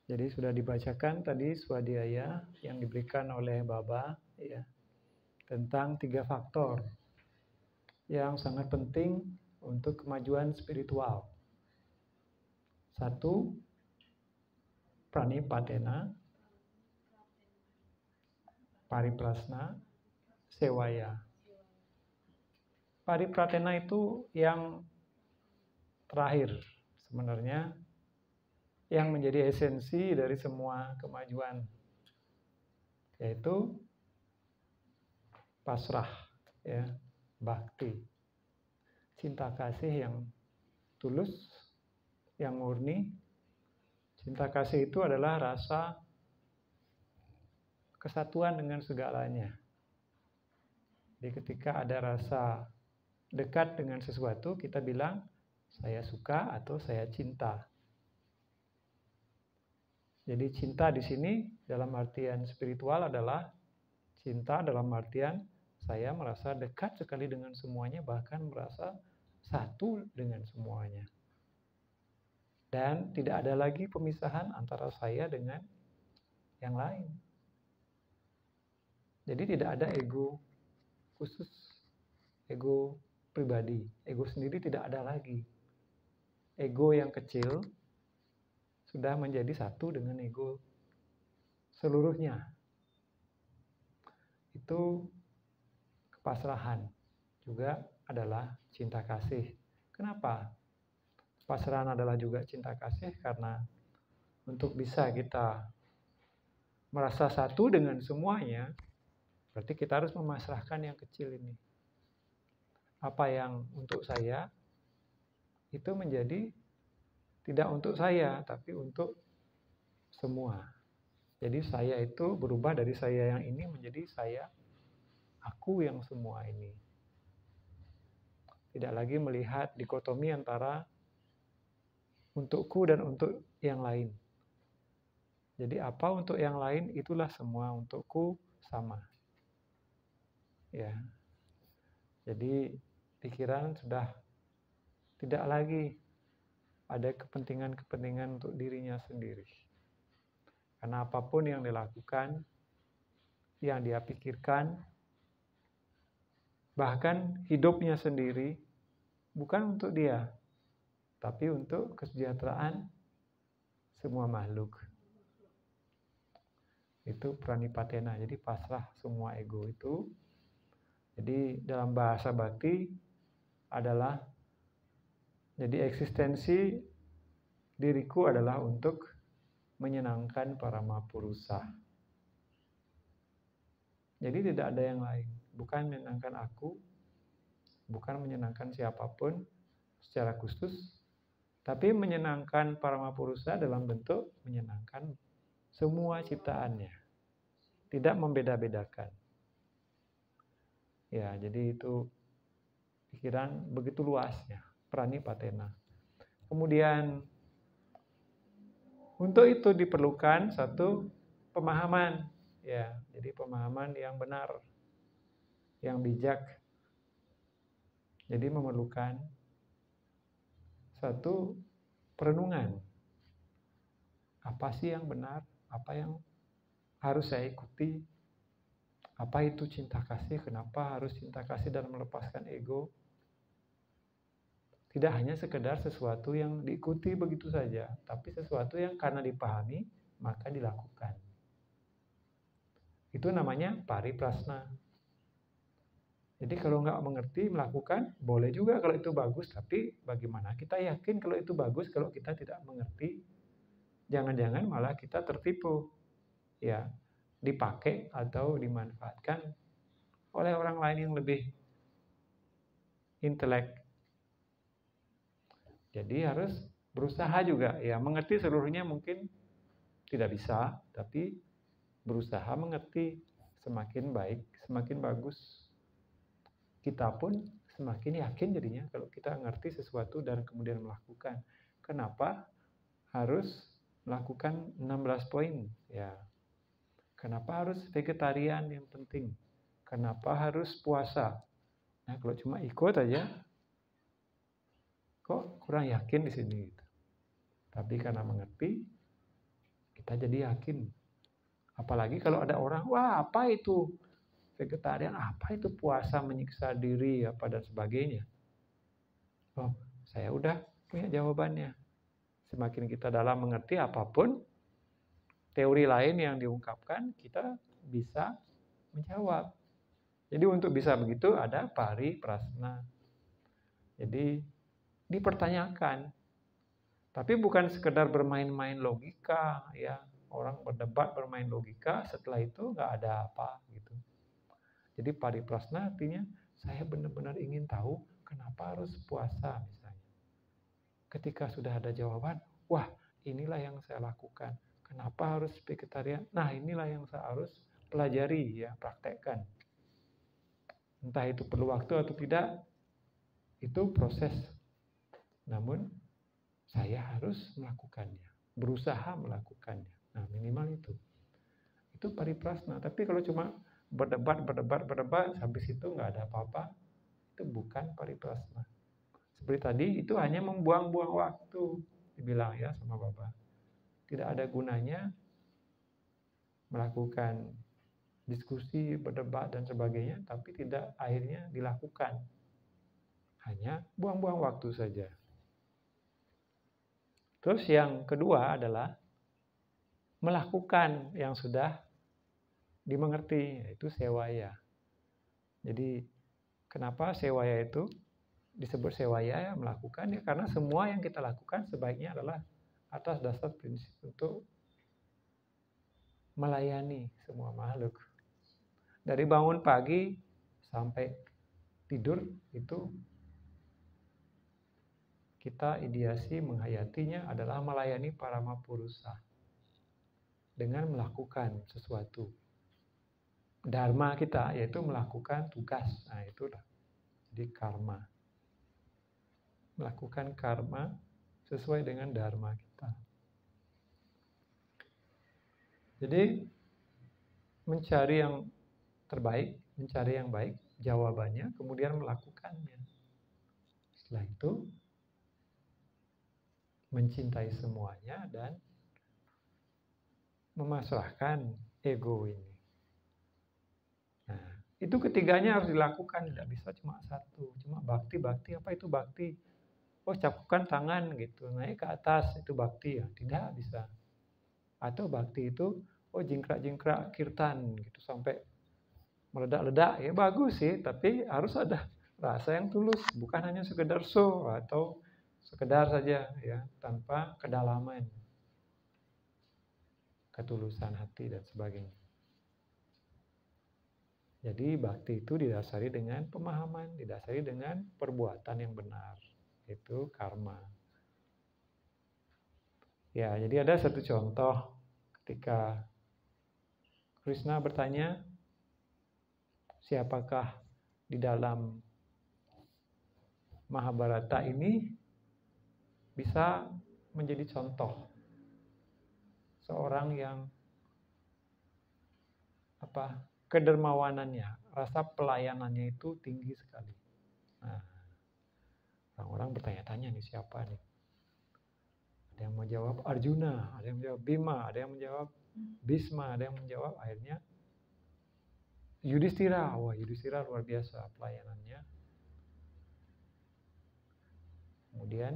Jadi sudah dibacakan tadi swadhyaya yang diberikan oleh Baba ya, tentang 3 faktor yang sangat penting untuk kemajuan spiritual. 1, pranipatena, pariprasna, sewaya. Paripratena itu yang terakhir sebenarnya, yang menjadi esensi dari semua kemajuan, yaitu pasrah, ya, bhakti, cinta kasih yang tulus, yang murni. Cinta kasih itu adalah rasa kesatuan dengan segalanya. Jadi ketika ada rasa dekat dengan sesuatu, kita bilang saya suka atau saya cinta. Jadi cinta di sini dalam artian spiritual adalah cinta dalam artian saya merasa dekat sekali dengan semuanya, bahkan merasa satu dengan semuanya. Dan tidak ada lagi pemisahan antara saya dengan yang lain. Jadi tidak ada ego khusus, ego pribadi. Ego sendiri tidak ada lagi. Ego yang kecil sudah menjadi satu dengan ego seluruhnya. Itu kepasrahan juga adalah cinta kasih. Kenapa? Pasrahan adalah juga cinta kasih karena untuk bisa kita merasa satu dengan semuanya, berarti kita harus memasrahkan yang kecil ini. Apa yang untuk saya itu menjadi tidak untuk saya, tapi untuk semua. Jadi saya itu berubah dari saya yang ini menjadi saya, aku yang semua ini. Tidak lagi melihat dikotomi antara untukku dan untuk yang lain. Jadi apa untuk yang lain itulah semua, untukku sama. Ya. Jadi pikiran sudah tidak lagi ada kepentingan-kepentingan untuk dirinya sendiri. Karena apapun yang dilakukan, yang dia pikirkan, bahkan hidupnya sendiri, bukan untuk dia, tapi untuk kesejahteraan semua makhluk. Itu pranipatena, jadi pasrah semua ego itu. Jadi dalam bahasa bhakti adalah, jadi eksistensi diriku adalah untuk menyenangkan para mahapurusa. Jadi tidak ada yang lain, bukan menyenangkan aku, bukan menyenangkan siapapun secara khusus, tapi menyenangkan para mahapurusa dalam bentuk menyenangkan semua ciptaannya, tidak membeda-bedakan. Ya, jadi itu pikiran begitu luasnya, pranipatena. Kemudian untuk itu diperlukan satu pemahaman, ya, jadi pemahaman yang benar, yang bijak. Jadi memerlukan satu perenungan. Apa sih yang benar? Apa yang harus saya ikuti? Apa itu cinta kasih? Kenapa harus cinta kasih dan melepaskan ego? Tidak hanya sekedar sesuatu yang diikuti begitu saja, tapi sesuatu yang karena dipahami, maka dilakukan. Itu namanya pariprasna. Jadi kalau nggak mengerti, melakukan, boleh juga kalau itu bagus, tapi bagaimana kita yakin kalau itu bagus kalau kita tidak mengerti? Jangan-jangan malah kita tertipu. Ya, dipakai atau dimanfaatkan oleh orang lain yang lebih intelek. Jadi harus berusaha juga, ya, mengerti seluruhnya mungkin tidak bisa, tapi berusaha mengerti. Semakin baik, semakin bagus. Kita pun semakin yakin jadinya kalau kita ngerti sesuatu dan kemudian melakukan. Kenapa harus melakukan 16 poin? Ya. Kenapa harus vegetarian yang penting? Kenapa harus puasa? Nah, kalau cuma ikut aja, kok kurang yakin di sini. Tapi karena mengerti, Kita jadi yakin. Apalagi kalau ada orang, wah apa itu vegetarian, apa itu puasa menyiksa diri, apa dan sebagainya. Oh, saya udah punya jawabannya. Semakin kita dalam mengerti apapun, teori lain yang diungkapkan, kita bisa menjawab. Jadi untuk bisa begitu ada pariprasna. Jadi dipertanyakan. Tapi bukan sekedar bermain-main logika, ya. Orang berdebat bermain logika, setelah itu nggak ada apa gitu. Jadi pariprasna artinya saya benar-benar ingin tahu kenapa harus puasa misalnya. Ketika sudah ada jawaban, wah inilah yang saya lakukan. Kenapa harus vegetarian? Nah inilah yang saya harus pelajari, ya praktekkan. Entah itu perlu waktu atau tidak, itu proses. Namun saya harus melakukannya, berusaha melakukannya. Nah minimal itu. Itu pariprasna. Tapi kalau cuma berdebat, habis itu nggak ada apa-apa, itu bukan pariprasna. Seperti tadi, itu hanya membuang-buang waktu, dibilang ya sama Bapak. Tidak ada gunanya melakukan diskusi, berdebat, dan sebagainya, tapi tidak akhirnya dilakukan. Hanya buang-buang waktu saja. Terus yang kedua adalah melakukan yang sudah dimengerti, yaitu sewaya. Jadi kenapa sewaya itu disebut sewaya, ya melakukan, ya karena semua yang kita lakukan sebaiknya adalah atas dasar prinsip untuk melayani semua makhluk. Dari bangun pagi sampai tidur itu kita ideasi menghayatinya adalah melayani para mapurusa dengan melakukan sesuatu. Dharma kita yaitu melakukan tugas. Nah itulah. Jadi karma. Melakukan karma sesuai dengan dharma kita. Jadi mencari yang terbaik, mencari yang baik, jawabannya, kemudian melakukannya. Setelah itu mencintai semuanya dan memasrahkan ego ini. Nah, itu ketiganya harus dilakukan, tidak bisa cuma satu. Cuma bakti, apa itu bakti? Oh, cakukan tangan gitu, naik ke atas, itu bakti ya? Tidak bisa. Atau bakti itu, oh jingkrak-jingkrak kirtan gitu sampai meledak-ledak, ya bagus sih, tapi harus ada rasa yang tulus, bukan hanya sekedar show atau sekedar saja ya, tanpa kedalaman, ketulusan hati dan sebagainya. Jadi bakti itu didasari dengan pemahaman, didasari dengan perbuatan yang benar. Itu karma. Ya, jadi ada satu contoh ketika Krishna bertanya, siapakah di dalam Mahabharata ini bisa menjadi contoh seorang yang kedermawanannya, rasa pelayanannya itu tinggi sekali. Nah, orang-orang bertanya-tanya nih siapa nih? Ada yang menjawab Arjuna, ada yang menjawab Bima, ada yang menjawab Bhisma, ada yang menjawab akhirnya Yudhistira. Wah, Yudhistira luar biasa pelayanannya. Kemudian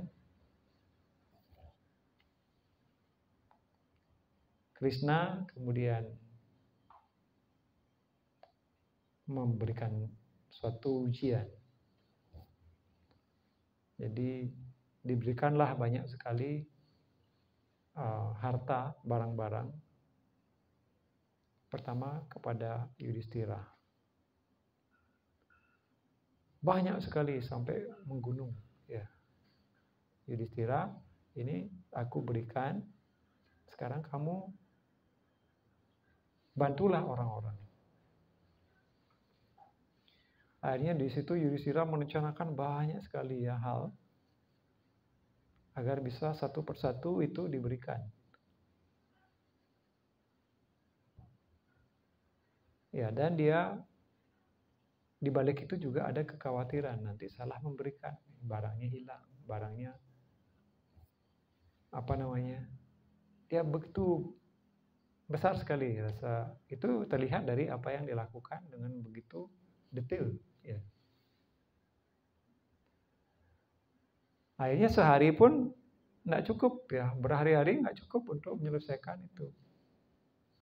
Krishna kemudian memberikan suatu ujian. Jadi diberikanlah banyak sekali harta, barang-barang. Pertama kepada Yudhistira. Banyak sekali sampai menggunung. Ya. Yudhistira, ini aku berikan, sekarang kamu bantulah orang-orang. Akhirnya di situ Yudhistira merencanakan banyak sekali ya hal agar bisa satu persatu itu diberikan. Ya, dan dia di balik itu juga ada kekhawatiran nanti salah memberikan, barangnya hilang, barangnya dia begitu besar sekali rasa itu terlihat dari apa yang dilakukan dengan begitu detail. Ya. Akhirnya sehari pun nggak cukup ya, berhari-hari nggak cukup untuk menyelesaikan itu.